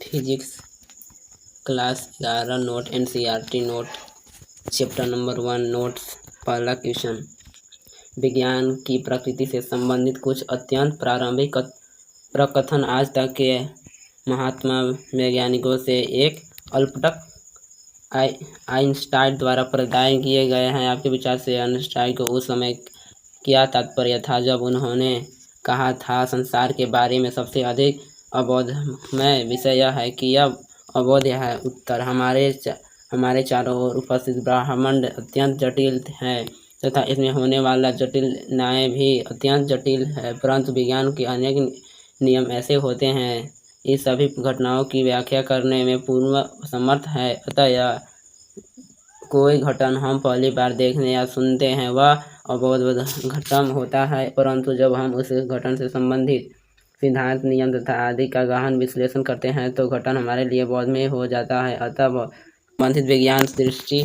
Physics class 11 note NCERT note chapter number 1 notes. पहला question, विज्ञान की प्रकृति से संबंधित कुछ अत्यंत प्रारंभिक प्रकथन आज तक के महात्मा वैज्ञानिकों से एक अल्पटक आइंस्टाइन द्वारा प्रदान किए गए हैं। आपके विचार से आइंस्टाइन को उस समय क्या तात्पर्य था जब उन्होंने कहा था संसार के बारे में सबसे अधिक अबोधमय विषय यह है कि यह अबोध्य है। उत्तर, हमारे चारों ओर उपस्थित ब्रह्मांड अत्यंत जटिल है तथा इसमें होने वाला जटिल न्याय भी अत्यंत जटिल है, परंतु विज्ञान के अनेक नियम ऐसे होते हैं इस सभी घटनाओं की व्याख्या करने में पूर्ण समर्थ है। अतः यह कोई घटना हम पहली बार देखने या सुनते हैं वह अबोध घटना होता है, परंतु जब हम उस घटना से संबंधित सिद्धांत, नियम तथा आदि का गहन विश्लेषण करते हैं तो घटना हमारे लिए बोधमय हो जाता है। अतः संबंधित विज्ञान दृष्टि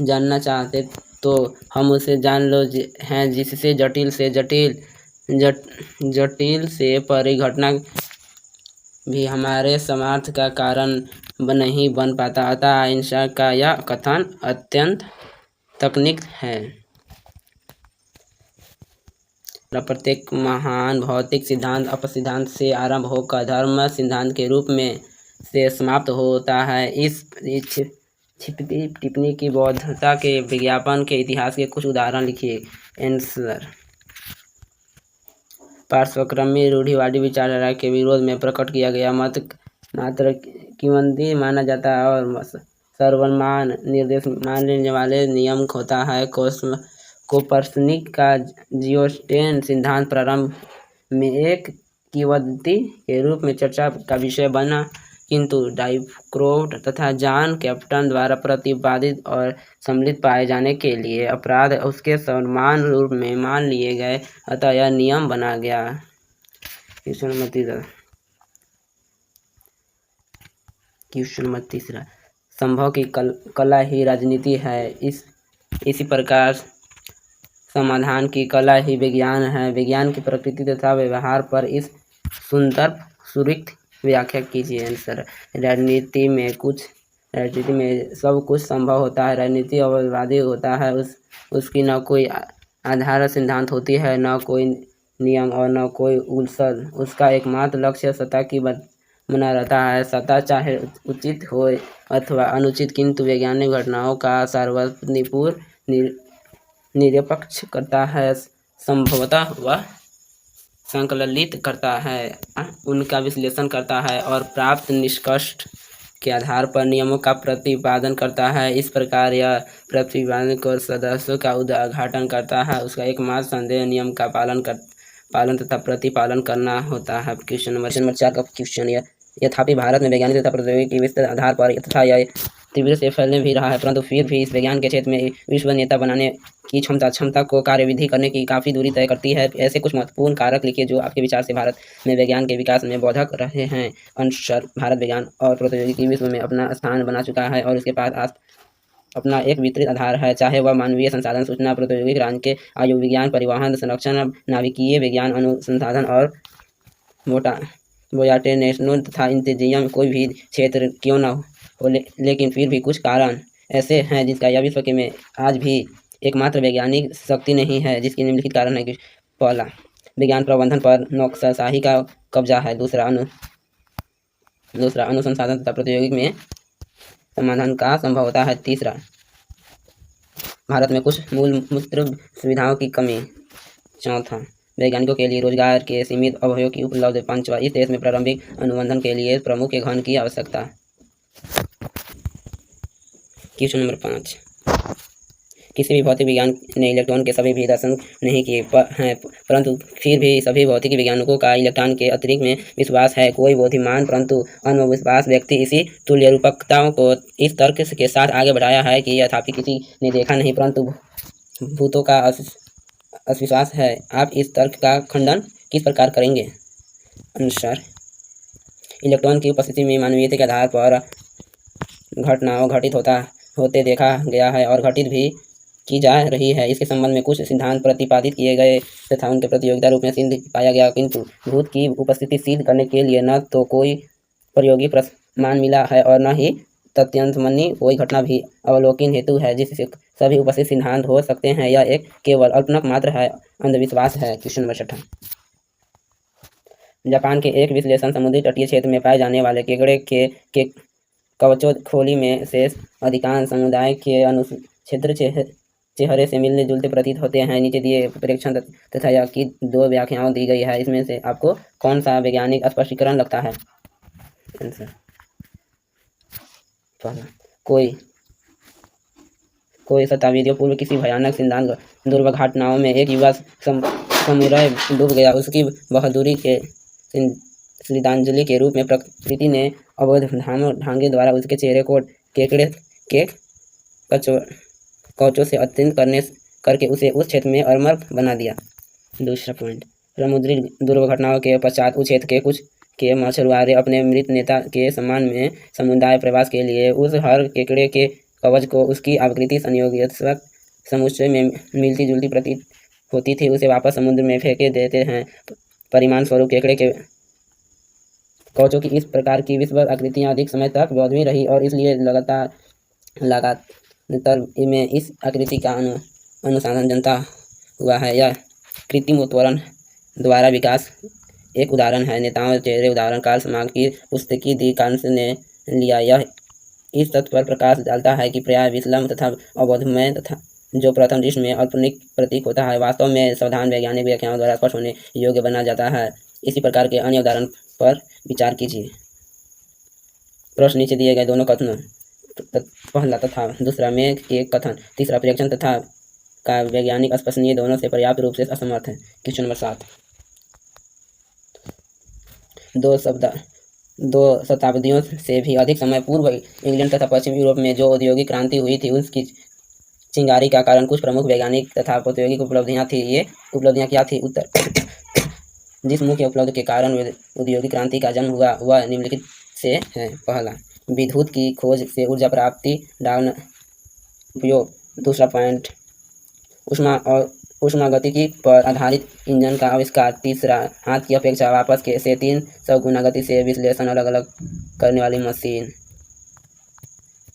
जानना चाहते तो हम उसे जान लो हैं जिससे जटिल से परे घटना भी हमारे समर्थ का कारण नहीं बन पाता। अतः आइंस्टाइन का यह कथन अत्यंत तकनीक है। प्रत्येक महान भौतिक सिद्धांत अपसिद्धांत से आरंभ होकर धर्म सिद्धांत के रूप में से समाप्त होता है। इस टिप्पणी की बौद्धता के विज्ञापन के इतिहास के कुछ उदाहरण लिखिए। आंसर, पार्श्वक्रमी रूढ़िवादी विचारधारा के विरोध में प्रकट किया गया मत मात्र किंवदंती माना जाता है और सर्वमान्य निर्देश मान लेने वाले नियम होता है। कोपर्निकस का जियोस्टेन सिद्धांत प्रारंभ में एक किंवदंती के रूप में चर्चा का विषय बना, किंतु डाइक्रोफ्ट तथा जॉन कैल्टन द्वारा प्रतिपादित और सम्मिलित पाए जाने के लिए अपवाद उसके समान रूप में मान लिए गए, अतः यह नियम बना गया। क्वेश्चन नंबर तीसरा, संभव की कला ही राजनीति है। इसी प्रकार समाधान की कला ही विज्ञान है। विज्ञान की प्रकृति तथा व्यवहार पर इस सुंदर सुरक्षित व्याख्या कीजिए। आंसर, राजनीति में सब कुछ संभव होता है। राजनीति अवधावादी होता है, उसकी न कोई आधार सिद्धांत होती है, न कोई नियम और न कोई उसूल। उसका एकमात्र लक्ष्य सत्ता की बना रहता है, सत्ता चाहे उचित हो अथवा अनुचित, किंतु वैज्ञानिक घटनाओं का सार्वभौमिक निरपेक्ष करता है, संभवतः वह संकलित करता है, उनका विश्लेषण करता है और प्राप्त निष्कर्ष के आधार पर नियमों का प्रतिपादन करता है। इस प्रकार यह प्रतिपादन को सदस्यों का उद्घाटन करता है, उसका एकमात्र संदेह नियम का पालन तथा प्रतिपालन करना होता है। क्वेश्चन नंबर 4 का क्वेश्चन, यथापि भारत में वैज्ञानिक तथा प्रौद्योगिकी के विस्तृत आधार पर तथा यह तीव्र से फैलने भी रहा है, परंतु फिर भी इस विज्ञान के क्षेत्र में विश्व नेता बनाने की क्षमता को कार्यविधि करने की काफ़ी दूरी तय करती है। ऐसे कुछ महत्वपूर्ण कारक लिखिए जो आपके विचार से भारत में विज्ञान के विकास में बोधक रहे हैं। अनुसार भारत विज्ञान और प्रौद्योगिकी विश्व में अपना स्थान बना चुका है और इसके पास अपना एक विस्तृत आधार है, चाहे वह मानवीय संसाधन, सूचना प्रौद्योगिकी, राजनीति, आयु विज्ञान, परिवहन, संरक्षण, नाभिकीय विज्ञान, अनुसंधान और बोटानिकल तथा इंजीनियरिंग कोई भी क्षेत्र क्यों न हो, लेकिन फिर भी कुछ कारण ऐसे हैं जिसका यह विश्व के में आज भी एकमात्र वैज्ञानिक शक्ति नहीं है, जिसके निम्नलिखित कारण है कि पहला, विज्ञान प्रबंधन पर नौकरशाही का कब्जा है। दूसरा, अनुसंधान तथा प्रौद्योगिकी में समाधान का संभव होता है। तीसरा, भारत में कुछ मूलभूत सुविधाओं की कमी। चौथा, वैज्ञानिकों के लिए रोजगार के सीमित अवसरों की उपलब्धि। पांचवा, इस देश में प्रारंभिक अनुसंधान के लिए प्रमुख घन की आवश्यकता। क्वेश्चन नंबर 5, किसी भी भौतिक विज्ञान ने इलेक्ट्रॉन के सभी भी दर्शन नहीं किए हैं, परंतु फिर भी सभी भौतिक विज्ञानों का इलेक्ट्रॉन के अंतरिक्ष में विश्वास है। कोई बुद्धिमान परंतु अनविश्वास व्यक्ति इसी तुल्यरूपकता को इस तर्क के साथ आगे बढ़ाया है कि यथापि किसी ने देखा नहीं परंतु भूतों का अविश्वास है। आप इस तर्क का खंडन किस प्रकार करेंगे? अनुसार, इलेक्ट्रॉन की उपस्थिति में मानवीयता के आधार पर घटनाओं घटित होते देखा गया है और घटित भी की जा रही है। इसके संबंध में कुछ सिद्धांत प्रतिपादित किए गए तथा उनके प्रतियोगिता रूप में सिद्ध पाया गया, किंतु भूत की उपस्थिति सिद्ध करने के लिए न तो कोई प्रयोगी प्रमाण मिला है और न ही तथ्यसंबंधी कोई घटना भी अवलोकन हेतु है जिससे सभी उपस्थित सिद्धांत हो सकते हैं। यह एक केवल अल्पना मात्र है, अंधविश्वास है। Question number 6। जापान के एक विश्लेषण समुद्री तटीय क्षेत्र में पाए जाने वाले केकड़े के कवचों खोली में शेष अधिकांश समुदाय के क्षेत्र चेहरे से मिलने जुलते प्रतीत होते हैं। नीचे दिए परीक्षण तथा यह की 2 व्याख्याओं दी गई है। इसमें से आपको कौन सा वैज्ञानिक स्पष्टीकरण लगता है? आंसर पहला, कोई शताब्दियों पूर्व किसी भयानक सिद्धांत दुर्घटनाओं में एक युवा समुराई डूब गया। उसकी बहादुरी के श्रद्धांजलि के रूप में प्रकृति ने अवैध ढांगे द्वारा उसके चेहरे को केकड़े के कवचों से अत्यंत करके उसे उस क्षेत्र में अमर बना दिया। दूसरा पॉइंट, समुद्री दुर्घटनाओं के पश्चात उस क्षेत्र के कुछ के मछुआरे अपने मृत नेता के सम्मान में समुदाय प्रवास के लिए उस हर केकड़े के कवच को उसकी आकृति संयोगात्मक समुच्चय में मिलती जुलती प्रतीत होती थी उसे वापस समुद्र में फेंके देते हैं। परिणाम स्वरूप केकड़े के कवचों की इस प्रकार की विश्व आकृतियाँ अधिक समय तक मौजूद रही और इसलिए लगातार में इस आकृति का अनुसंधान जनता हुआ है। यह कृत्रिम उत्वरण द्वारा विकास एक उदाहरण है। नेताओं चेहरे उदाहरण कार्ल मार्क्स की पुस्तकी दी कांस ने लिया। यह इस तथ्य पर प्रकाश डालता है कि प्राय विस्लम तथा अबोधमय तथा जो प्रथम दृष्टि में अल्पनिक प्रतीक होता है वास्तव में सावधान वैज्ञानिक व्याख्याओं द्वारा स्पष्ट होने योग्य बना जाता है। इसी प्रकार के अन्य उदाहरण पर विचार कीजिए। प्रश्न नीचे दिए गए दोनों कथनों पहला तथा दूसरा में एक कथन तीसरा परीक्षण तथा का वैज्ञानिक स्पष्टीकरण दोनों से पर्याप्त रूप से असमर्थ है। Question number 7। 2 शताब्दियों से भी अधिक समय पूर्व इंग्लैंड तथा पश्चिम यूरोप में जो औद्योगिक क्रांति हुई थी उसकी चिंगारी का कारण कुछ प्रमुख वैज्ञानिक तथा औद्योगिक उपलब्धियां थी। ये उपलब्धियां क्या थी? उत्तर जिस मुख्य उपलब्धि के कारण औद्योगिक क्रांति का जन्म हुआ वह निम्नलिखित से है। पहला, विद्युत की खोज से ऊर्जा प्राप्ति डालना उपयोग। दूसरा पॉइंट, ऊष्मागतिकी पर आधारित इंजन का आविष्कार। तीसरा, हाथ की अपेक्षा वापस के से 300 गुना गति से विश्लेषण अलग अलग करने वाली मशीन।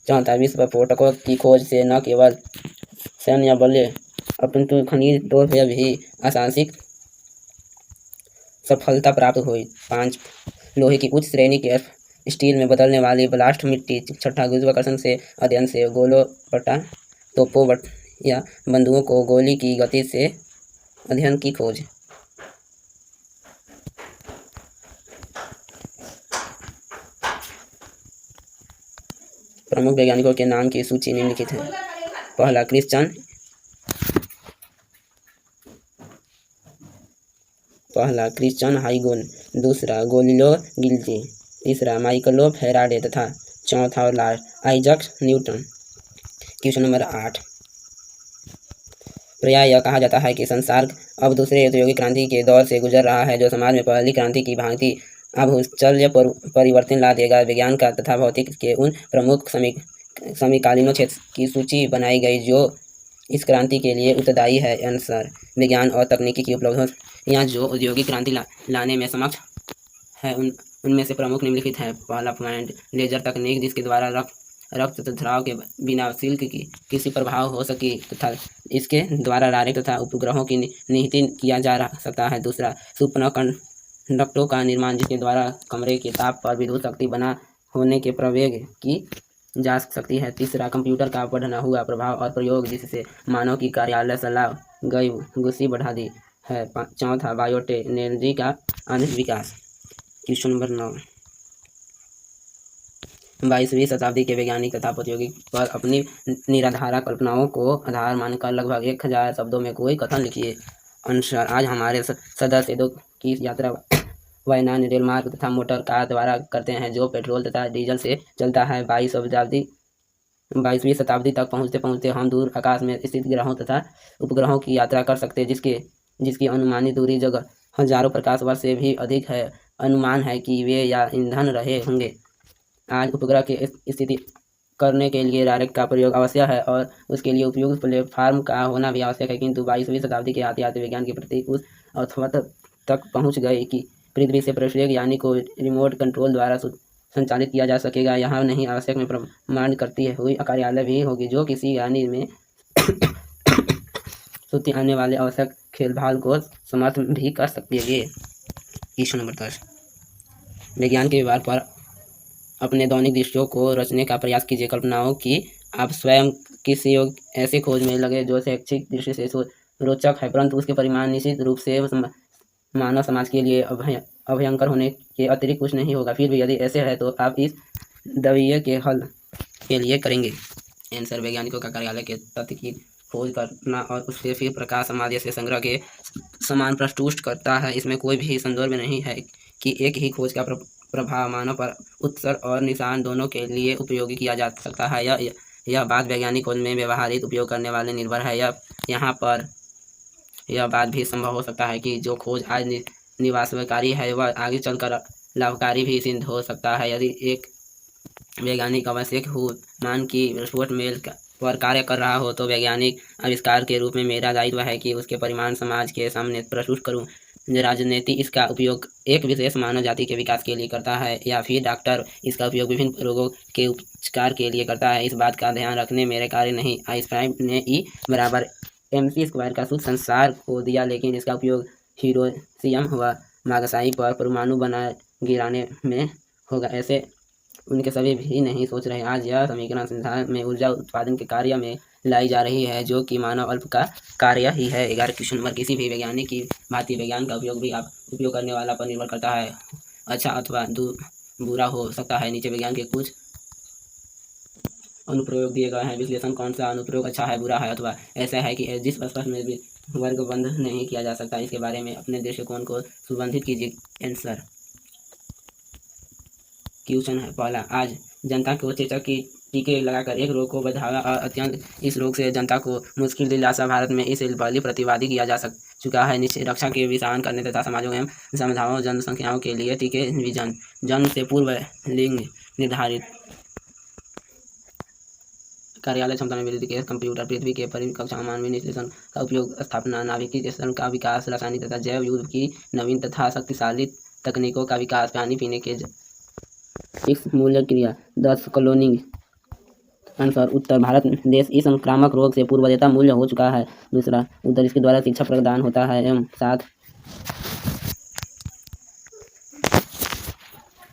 चौथा, विस्फोटकों की खोज से न केवल सैन्य बल अपितु खनिज तौर पर भी आंशिक सफलता प्राप्त हुई। 5, लोहे की उच्च श्रेणी के स्टील में बदलने वाली ब्लास्ट मिट्टी। छठा, गुरुत्वाकर्षण से अध्ययन से गोलों तोपों या बंदूकों को गोली की गति से अध्ययन की खोज। प्रमुख वैज्ञानिकों के नाम की सूची निम्नलिखित है। पहला, क्रिश्चियन हाइगेन। दूसरा, गैलीलियो गैलीली। तीसरा, माइकलो फैराडे तथा चौथा और last, Isaac Newton. Question number 8। प्रायः यह कहा जाता है कि संसार अब दूसरे औद्योगिक क्रांति के दौर से गुजर रहा है जो समाज में पहली क्रांति की भांति आभूतपूर्व परिवर्तन ला देगा। विज्ञान का तथा भौतिकी के उन प्रमुख समकालीन क्षेत्र की सूची बनाई गई जो इस क्रांति के लिए उत्तरदायी है। आंसर, विज्ञान और तकनीकी की उपलब्धियां जो औद्योगिक क्रांति लाने में सक्षम है उनमें से प्रमुख निम्नलिखित है। पहला पॉइंट, लेजर तकनीक जिसके द्वारा रक्त स्राव के बिना सिल्क की किसी प्रभाव हो सकी तथा इसके द्वारा डायरेक्ट तथा उपग्रहों की निहित किया जा सकता है। दूसरा, सुपर कंडक्टरों का निर्माण जिसके द्वारा कमरे के ताप पर विद्युत शक्ति बना होने के प्रवेग की जा सकती है। तीसरा, कंप्यूटर का बढ़ना हुआ प्रभाव और प्रयोग जिससे मानव की कार्यालय सलाह गई गुस्सी बढ़ा दी है। चौथा, बायोटेक्नोलॉजी का आधुनिक विकास। Question number 9। 22वीं शताब्दी के वैज्ञानिक तथा औद्योगिक पर अपनी निराधार कल्पनाओं को आधार मानकर लगभग 1000 शब्दों में कोई कथन लिखिए। आंसर, आज हमारे सदस्य की यात्रा वायुयान, रेलमार्ग तथा मोटर कार द्वारा करते हैं जो पेट्रोल तथा डीजल से चलता है। 22वीं शताब्दी तक पहुँचते पहुँचते हम दूर आकाश में स्थित ग्रहों तथा उपग्रहों की यात्रा कर सकते हैं जिसकी अनुमानित दूरी जगह हजारों प्रकाश वर्ष से भी अधिक है। अनुमान है कि वे या ईंधन रहे होंगे। आज उपग्रह की स्थिति करने के लिए डायरेक्ट का प्रयोग आवश्यक है और उसके लिए उपयुक्त प्लेटफार्म का होना भी आवश्यक है, किंतु 22वीं शताब्दी के आते आते विज्ञान की प्रति उस अथवा तक पहुँच गए कि पृथ्वी से प्रत्येक यानी को रिमोट कंट्रोल द्वारा संचालित किया जा सकेगा। यहाँ नहीं आवश्यक में प्रमाण करती हुई कार्यालय भी होगी जो किसी गानी में सूती आने वाले आवश्यक खेलभाल को समर्थ भी कर सकती है। ये इशू नंबर 10। विज्ञान के व्यवहार पर अपने दैनिक दृश्यों को रचने का प्रयास कीजिए। कल्पनाओं की आप स्वयं किसी ऐसी खोज में लगे जो शैक्षिक दृष्टि से रोचक है, परंतु उसके परिणाम निश्चित रूप से मानव समाज के लिए अभयंकर होने के अतिरिक्त कुछ नहीं होगा। फिर भी यदि ऐसे है तो आप इस दविये के हल के लिए करेंगे। आंसर, वैज्ञानिकों का कार्यालय के तथ्य की खोज करना और उससे फिर प्रकाश समाज से संग्रह के समान प्रस्तुत करता है। इसमें कोई भी संदेह नहीं है कि एक ही खोज का प्रभाव मानव पर उत्सर्ग और निशान दोनों के लिए उपयोगी किया जा सकता है। यह बात वैज्ञानिक खोज में व्यवहारिक उपयोग करने वाले निर्भर है। यहाँ पर यह बात भी संभव हो सकता है कि जो खोज आज निवासकारी है वह आगे चलकर लाभकारी भी सिद्ध हो सकता है। यदि एक वैज्ञानिक आवश्यक हो मान की रिपोर्ट मेल पर कार्य कर रहा हो तो वैज्ञानिक आविष्कार के रूप में मेरा दायित्व है कि उसके परिणाम समाज के सामने प्रस्तुत करूं। राजनीति इसका उपयोग एक विशेष मानव जाति के विकास के लिए करता है या फिर डॉक्टर इसका उपयोग विभिन्न रोगों के उपचार के लिए करता है, इस बात का ध्यान रखने मेरे कार्य नहीं। आइंस्टाइन ने E=mc² का सूत्र संसार को दिया, लेकिन इसका उपयोग हिरोशिमा व नागासाकी पर परमाणु बना गिराने में होगा, ऐसे उनके सभी भी नहीं सोच रहे। आज यह समीकरण संसार में ऊर्जा उत्पादन के कार्य में लाई जा रही है जो कि मानव अल्प का कार्य ही है। 11 क्वेश्चन नंबर, किसी भी वैज्ञानिक की भांति विज्ञान का उपयोग भी आप उपयोग करने वाला पर निर्भर करता है, अच्छा अथवा बुरा हो सकता है। नीचे विज्ञान के कुछ अनुप्रयोग दिए गए हैं। विश्लेषण कौन सा अनुप्रयोग अच्छा है, बुरा है अथवा ऐसा है कि जिस स्पष्ट में भी वर्गबंध नहीं किया जा सकता, इसके बारे में अपने दृष्टिकोण को सुबंधित कीजिए। आंसर क्वेश्चन है पहला, आज जनता को चेचक की टीके लगाकर एक रोग को बढ़ावा और अत्यंत इस रोग से जनता को मुश्किल दिलासा भारत में इस बली प्रतिवादी किया जा चुका है। निश्चित रक्षा के विधान करने तथा समाजों एवं समुदायों जनसंख्याओं के लिए टीके विजन जन्म से पूर्व लिंग निर्धारित कार्यालय क्षमता में वृद्धि के कंप्यूटर पृथ्वी के परिकक्षाओं मानवीय विश्लेषण का उपयोग स्थापना नाभिकीय स्टेशन का विकास रासायनिक तथा जैव युद्ध की नवीन तथा शक्तिशाली तकनीकों का विकास पानी पीने के इस मूल्य क्रिया 10 क्लोनिंग। आंसर उत्तर, भारत देश इस संक्रामक रोग से पूर्वजता मूल्य हो चुका है। दूसरा उत्तर, इसके द्वारा शिक्षा प्रदान होता है एवं साथ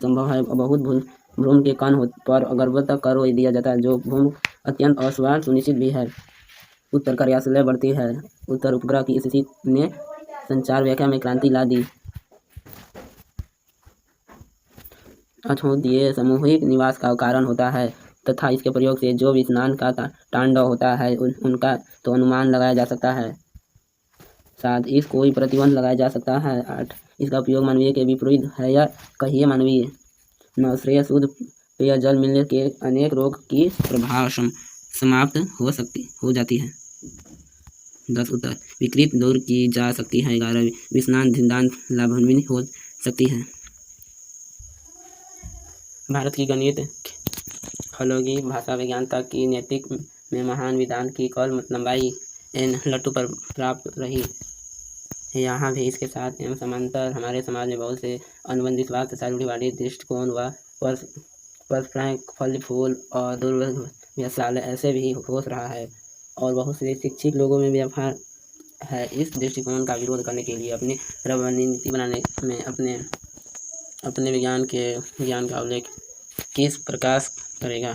संभव है बहुत भ्रूण के कण पर गर्भवत कर दिया जाता है जो भ्रूण अत्यंत अस्वास्थ्य सुनिश्चित भी है। उत्तर, कार्याशय बढ़ती है। उत्तर, उपग्रह की स्थिति ने संचार व्याख्या में क्रांति ला दी। अछूत सामूहिक निवास का कारण होता है तथा इसके प्रयोग से जो विस्नान का तांडव होता है उनका तो अनुमान लगाया जा सकता है। 7, इस कोई प्रतिबंध लगाया जा सकता है। 8, इसका उपयोग मानवीय के विपरीत है या कहिए मानवीय। 9, श्रेय शुद्ध पेयजल मिलने के अनेक रोग की प्रभाव समाप्त हो जाती है। 10, उत्तर, विकृत दूर की जा सकती है। 11, विस्नान सिद्धांत लाभान्वित हो सकती है। भारत की गणित खगोलीय भाषा विज्ञान तक की नैतिक में महान विधान की कल लंबाई n लट्टू पर प्राप्त रही। यहाँ भी इसके साथ एवं समांतर हमारे समाज में बहुत से अनुबंध विश्वास तथा रूढ़िवादी दृष्टिकोण व परंपराएं फल फूल और दुर्व्यवसाय ऐसे भी हो रहा है और बहुत से शिक्षित लोगों में व्यवहार है। इस दृष्टिकोण का विरोध करने के लिए अपनी रणनीति बनाने में अपने ज्ञान का उल्लेख किस प्रकार करेगा।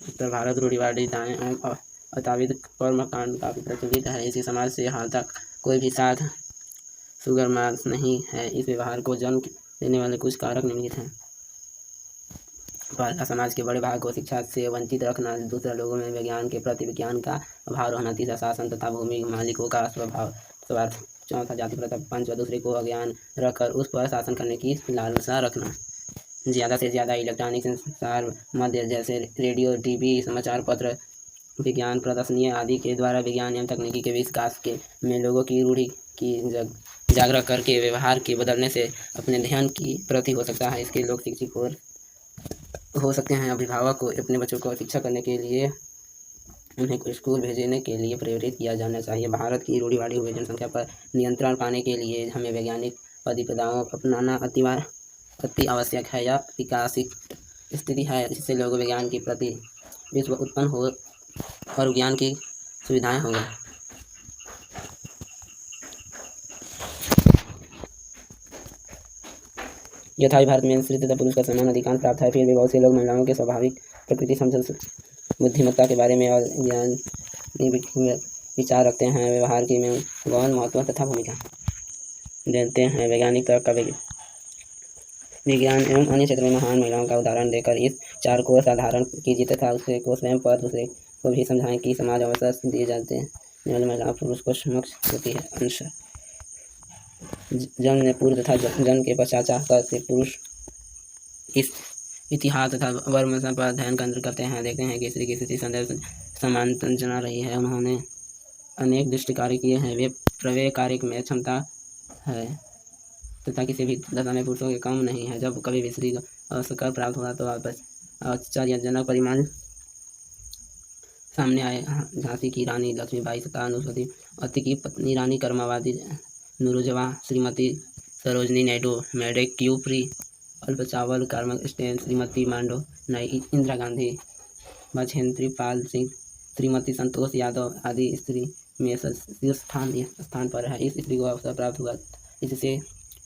उत्तर, भारत रूढ़िवादी दाएं एवं अताविद कर्मकांड काफी प्रचलित है। इसी समाज से हाल तक कोई भी साथ सुगर मार्क्स नहीं है। इस व्यवहार को जन्म देने वाले कुछ कारक निम्नलिखित हैं। पहला, समाज के बड़े भाग को शिक्षा से वंचित रखना। दूसरा, लोगों में विज्ञान के प्रति विज्ञान का अभाव रहना। तीसरा, शासन तथा भूमि मालिकों का स्वार्थ। चौथा, जाति प्रथा। पांचवा, दूसरे को अज्ञान रखकर उस पर शासन करने की लालसा रखना। ज़्यादा से ज़्यादा इलेक्ट्रॉनिक संचार माध्यम जैसे रेडियो, टीवी, समाचार पत्र, विज्ञान प्रदर्शनियाँ आदि के द्वारा विज्ञान एवं तकनीकी के विकास में लोगों की रूढ़ि की जागृत करके व्यवहार के बदलने से अपने ध्यान की प्रति हो सकता है। इसके लोग शिक्षक हो सकते हैं। अभिभावक को अपने बच्चों को शिक्षा करने के लिए उन्हें स्कूल भेजने के लिए प्रेरित किया जाना चाहिए। भारत की रूढ़िवादी हुई जनसंख्या पर नियंत्रण पाने के लिए हमें वैज्ञानिक प्रतिपदाओं अपनाना अति आवश्यक है। यह विकासित स्थिति है जिससे लोगों विज्ञान के प्रति विश्व उत्पन्न हो और ज्ञान की सुविधाएं होंगी। यथा भारत में स्त्री तथा पुरुष का समान अधिकार प्राप्त है, फिर भी बहुत से लोग महिलाओं के स्वाभाविक प्रकृति, समझ, बुद्धिमत्ता के बारे में और ज्ञानी विचार रखते हैं। व्यवहार की में गौण महत्व तथा भूमिका देते हैं। वैज्ञानिक तरह का विज्ञान एवं अन्य क्षेत्रों में महान महिलाओं का उदाहरण देकर इस चार को साधारण कीजिए तथा उससे को स्वयं पर दूसरे को भी समझाएं कि समाज अवसर दिए जाते हैं। महिला पुरुष को समक्ष होती है। अंश जन्म ने पूर्व तथा जन्म के पश्चात चाहकर से पुरुष इस इतिहास तथा वर्म पर अध्ययन केंद्र करते हैं। देखते हैं कि स्त्री की स्थिति संदर्भ समानता जना रही है। उन्होंने अनेक दृष्टि कार्य किए हैं। वे प्रवेश कार्य में क्षमता है तथा किसी भी दशा में पुरुषों के कम नहीं है। जब कभी भी स्त्री को अवसर प्राप्त हुआ तो आश्चर्यजनक परिमाण सामने आए। झांसी की रानी लक्ष्मीबाई तथा अनुसूति की पत्नी रानी कर्मावती, नूरुजवा, श्रीमती सरोजनी नायडू, मेडक क्यूरी, अल्पचावल, कार्मक स्टेन, श्रीमती मांडो नाई, इंदिरा गांधी, बछेंद्री पाल सिंह, श्रीमती संतोष यादव आदि स्त्री में स्थान पर है। इस स्त्री को अवसर प्राप्त हुआ इससे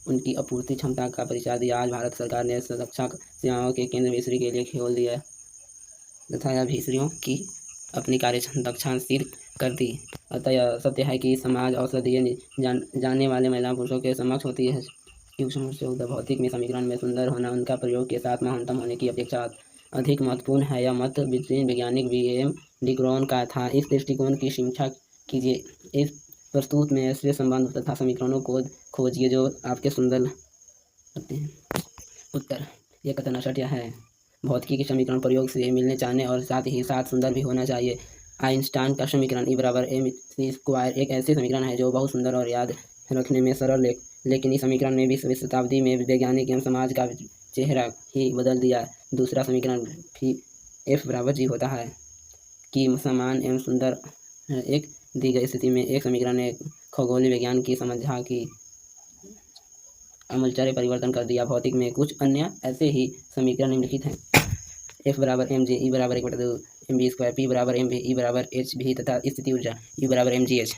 उनकी अपूर्ति क्षमता का परिचय दिया। आज भारत सरकार ने सुरक्षा सेवाओं के केंद्र में स्त्री के लिए खोल दिया तथा यह भी स्त्रियों की अपनी कार्य दक्षता सिद्ध कर दी। अतः यह सत्य है कि समाज अवसर दिए जाने वाले महिला पुरुषों के समक्ष होती है। भौतिक में समीकरण में सुंदर होना उनका प्रयोग के साथ महानतम होने की अपेक्षा अधिक महत्वपूर्ण है। यह मत ब्रिटेन वैज्ञानिक वी.एम. डिक्रॉन का था। इस दृष्टिकोण की समीक्षा कीजिए। इस प्रस्तुत में ऐसे संबंध तथा समीकरणों को खोजिए जो आपके सुंदर करते हैं। उत्तर: यह कथन असत्य है। भौतिकी के समीकरण प्रयोग से मिलने चाहिए और साथ ही साथ सुंदर भी होना चाहिए। आइंस्टाइन का समीकरण E=mc² एक ऐसे समीकरण है जो बहुत सुंदर और याद रखने में सरल है, लेकिन इस समीकरण में 20वीं शताब्दी में वैज्ञानिक एवं समाज का चेहरा ही बदल दिया। दूसरा समीकरण F=G होता है कि समान एवं सुंदर एक दी गई स्थिति में एक समीकरण ने खगोलीय विज्ञान की समझा की आमूलचूल परिवर्तन कर दिया। भौतिक में कुछ अन्य ऐसे ही समीकरण निम्नलिखित हैं। F=mg, E=1/2 mv², P=mv, E=hv तथा स्थिति ऊर्जा U=mgh।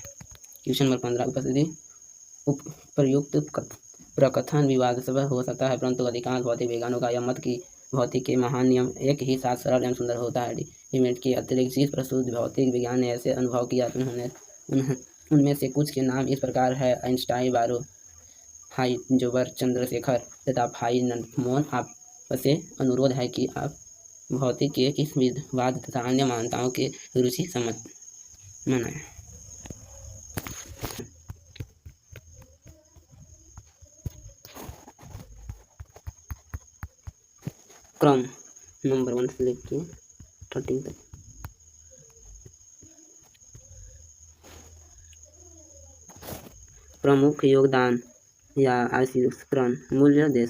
क्वेश्चन नंबर 15 उपस्थिति उपर्युक्त प्रकथन विवादास्पद हो सकता है, परंतु अधिकांश भौतिक विज्ञानों का यह मत कि भौतिक के महान नियम एक ही साथ सरल एवं सुंदर होता है। डिमेट के अतिरिक्त जिस प्रस्तुत भौतिक विज्ञान ने ऐसे अनुभव किया उनमें से कुछ के नाम इस प्रकार है: आइंस्टाइन, बारो, हाइजेनबर्ग, चंद्रशेखर तथा फाइनमैन। आपसे अनुरोध है कि आप भौतिक के इस विवाद तथा अन्य मान्यताओं के रुचि सम्मत मनाएं। क्रम नंबर 1 से लेकर 13 तक। प्रमुख योगदान या आविष्करण, मूल्य, देश।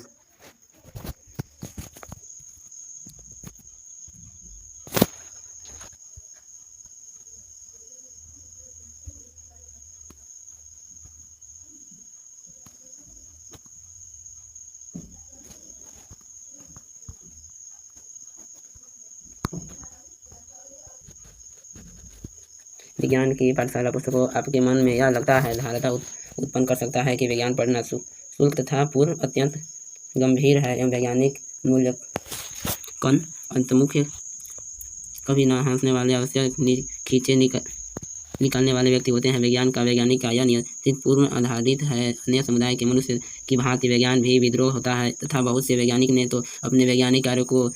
विज्ञान की पाठशाला पुस्तकों आपके मन में यह लगता है धारणा उत्पन्न कर सकता है कि विज्ञान पढ़ना शुल्क तथा पूर्व अत्यंत गंभीर है एवं वैज्ञानिक मूल्यांकन अंतर्मुख कभी न हंसने वाले अवश्य खींचे निकालने वाले व्यक्ति होते हैं। विज्ञान का वैज्ञानिक का यह निश्चित पूर्व आधारित है। अन्य समुदाय के मनुष्य की भांति विज्ञान भी विद्रोह होता है तथा बहुत से वैज्ञानिक ने तो अपने वैज्ञानिक कार्य को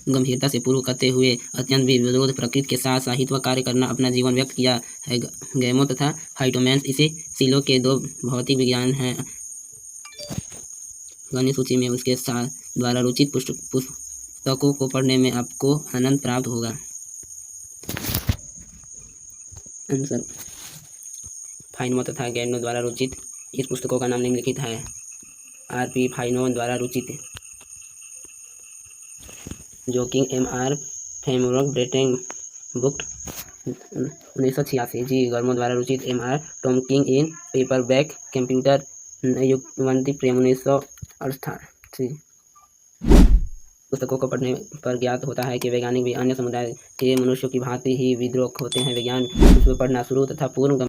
गंभीरता से पूर्व करते हुए अत्यंत विरोध प्रकृति के साथ साहित्य कार्य करना अपना जीवन व्यक्त किया है। गैमो तथा फाइटोमेंस इसे सीलों के दो भौतिक विज्ञान हैं। गणित सूची में उसके साथ द्वारा रुचित पुस्तकों को पढ़ने में आपको आनंद प्राप्त होगा। आंसर: फाइनमैन तथा गैमो द्वारा रुचित इस पुस्तकों का नाम निम्नलिखित है। R.P. फाइनमैन द्वारा रुचित जोकिंग M.R. फ्रेमवर्क ब्रेटेन बुक 1986। जी. गैमो द्वारा रुचित M.R. Tompkins in paperback computer युक्तवंती प्रेम 1988। पुस्तकों को पढ़ने पर ज्ञात होता है कि वैज्ञानिक भी अन्य समुदाय के मनुष्यों की भांति ही विद्रोह होते हैं। विज्ञान उसमें पढ़ना शुरू तथा पूर्ण